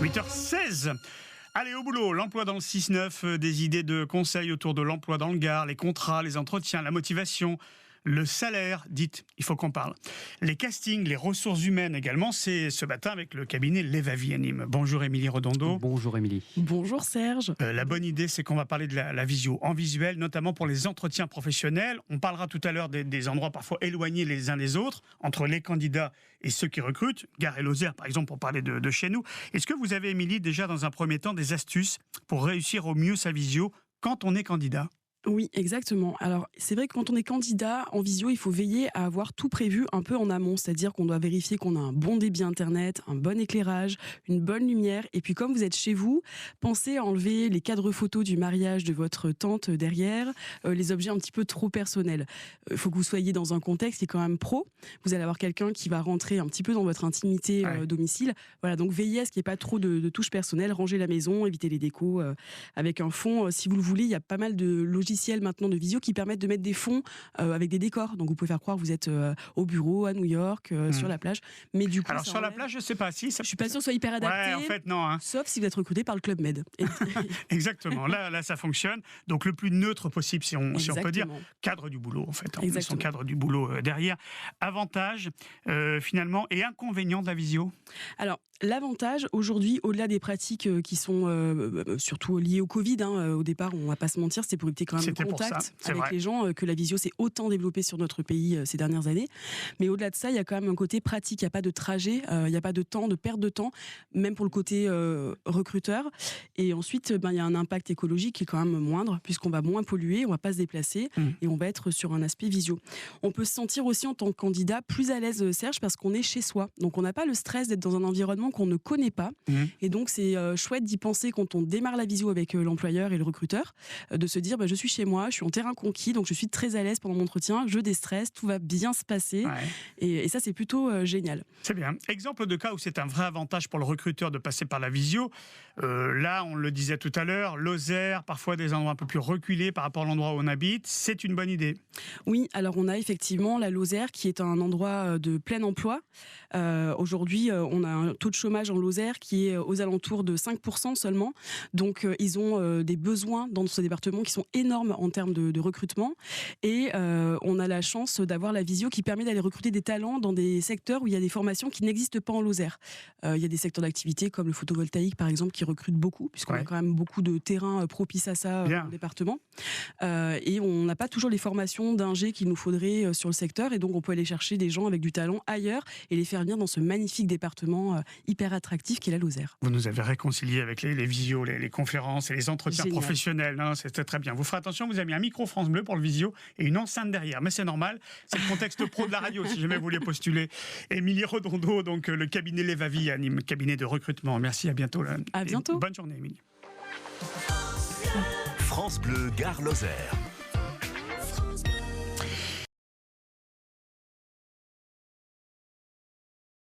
8h16. Allez, au boulot, l'emploi dans le 6-9, des idées de conseils autour de l'emploi dans le Gard, les contrats, les entretiens, la motivation, le salaire, dites, il faut qu'on parle. Les castings, les ressources humaines également, c'est ce matin avec le cabinet Levavi à Nîmes. Bonjour Émilie Redondo. Bonjour Émilie. Bonjour Serge. La bonne idée, c'est qu'on va parler de la visio en visuel, notamment pour les entretiens professionnels. On parlera tout à l'heure des endroits parfois éloignés les uns des autres, entre les candidats et ceux qui recrutent, Gare et Lozère par exemple, pour parler de chez nous. Est-ce que vous avez, Émilie, déjà dans un premier temps des astuces pour réussir au mieux sa visio quand on est candidat ? Oui, exactement. Alors, c'est vrai que quand on est candidat en visio, il faut veiller à avoir tout prévu un peu en amont. C'est-à-dire qu'on doit vérifier qu'on a un bon débit Internet, un bon éclairage, une bonne lumière. Et puis, comme vous êtes chez vous, pensez à enlever les cadres photos du mariage de votre tante derrière, les objets un petit peu trop personnels. Il faut que vous soyez dans un contexte qui est quand même pro. Vous allez avoir quelqu'un qui va rentrer un petit peu dans votre intimité domicile. Voilà, donc veillez à ce qu'il n'y ait pas trop de touches personnelles. Rangez la maison, évitez les décos avec un fond. Si vous le voulez, il y a pas mal de logiciels maintenant de visio qui permettent de mettre des fonds avec des décors. Donc vous pouvez faire croire que vous êtes au bureau à New York, sur la plage. Mais du coup, alors sur la plage, je sais pas si ça... Je suis pas sûre que ce soit hyper adapté. Ouais, en fait non. Sauf si vous êtes recruté par le Club Med. Exactement. Là, ça fonctionne. Donc le plus neutre possible, si on peut dire, cadre du boulot en fait. On met son cadre du boulot derrière. Avantage finalement et inconvénient de la visio. Alors l'avantage aujourd'hui, au-delà des pratiques qui sont surtout liées au Covid, au départ, on va pas se mentir, c'était pour éviter quand même le contact avec les gens, que la visio s'est autant développée sur notre pays ces dernières années. Mais au-delà de ça, il y a quand même un côté pratique. Il n'y a pas de trajet, il n'y a pas de temps, de perte de temps, même pour le côté recruteur. Et ensuite, il y a un impact écologique qui est quand même moindre, puisqu'on va moins polluer, on va pas se déplacer et on va être sur un aspect visio. On peut se sentir aussi en tant que candidat plus à l'aise, Serge, parce qu'on est chez soi. Donc on n'a pas le stress d'être dans un environnement qu'on ne connaît pas. Et donc c'est chouette d'y penser quand on démarre la visio avec l'employeur et le recruteur, de se dire je suis chez moi, je suis en terrain conquis, donc je suis très à l'aise pendant mon entretien, je déstresse, tout va bien se passer. Et ça c'est plutôt génial. C'est bien. Exemple de cas où c'est un vrai avantage pour le recruteur de passer par la visio. Là, on le disait tout à l'heure, Lozère, parfois des endroits un peu plus reculés par rapport à l'endroit où on habite, c'est une bonne idée. Oui, alors on a effectivement la Lozère qui est un endroit de plein emploi. Aujourd'hui, on a un taux de chômage en Lozère qui est aux alentours de 5% seulement. Donc ils ont des besoins dans ce département qui sont énormes en termes de recrutement. Et on a la chance d'avoir la visio qui permet d'aller recruter des talents dans des secteurs où il y a des formations qui n'existent pas en Lozère. Il y a des secteurs d'activité comme le photovoltaïque par exemple qui recrutent beaucoup, puisqu'on a quand même beaucoup de terrains propices à ça dans le département. Et on n'a pas toujours les formations d'ingé qu'il nous faudrait sur le secteur, et donc on peut aller chercher des gens avec du talent ailleurs et les faire venir dans ce magnifique département hyper attractif qu'est la Lozère. Vous nous avez réconcilié avec les visios, les conférences et les entretiens professionnels. C'était très bien. Vous ferez attention, vous avez mis un micro France Bleu pour le visio et une enceinte derrière. Mais c'est normal, c'est le contexte pro de la radio si jamais vous voulez postuler. Émilie Redondo, donc le cabinet Levavi à Nîmes, cabinet de recrutement. Merci, à bientôt. À bientôt. Bonne journée, Émilie. France Bleu, Gare Lozère.